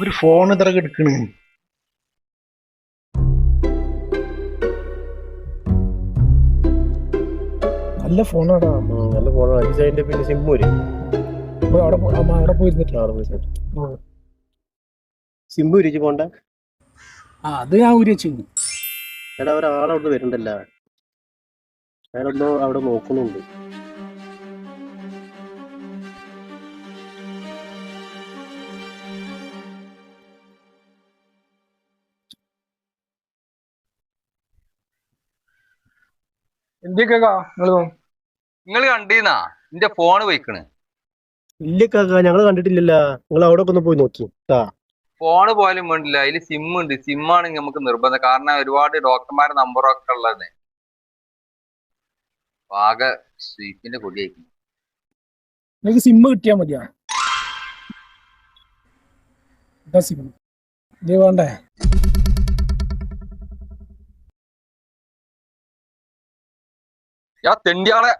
ഒരു ഫോൺ ഇത്ര എടുക്കണ്. നല്ല ഫോണാടാ. നല്ല ഫോണാണ്. അതിന്റെ പിന്നെ സിം വരും. അവിടെ പോയിരുന്നിട്ട് സിം ഉരിച്ച് പോണ്ട. അത് ഞാൻ ഊരി വെച്ചു. എടാ ഒരാളവിടെ വരുന്നുണ്ടല്ല, അയാളെന്തോ അവിടെ നോക്കുന്നുണ്ട്. എന്തൊക്കെയാ നിങ്ങൾ കണ്ടീന്നാ എന്റെ ഫോണ് പോയിക്കണ്. ഇല്ല കാക്ക, ഞങ്ങള് കണ്ടിട്ടില്ലല്ലോ. നിങ്ങൾ അവിടെ ഒക്കെ ഒന്ന് പോയി നോക്കി. ഫോണ് പോയാലും വേണ്ടില്ല, അതില് സിം ഉണ്ട്. സിം ആണെങ്കിൽ നമുക്ക് നിർബന്ധം, കാരണം ഒരുപാട് ഡോക്ടർമാരുടെ നമ്പറൊക്കെ ഉള്ളത്. ആകെ സ്വീപ്പിന്റെ കൊടിയായിരിക്കും. എനിക്ക് സിം കിട്ടിയാ മതിയാ. സിം ഇത് വേണ്ടേ? തെണ്ടിയാളെ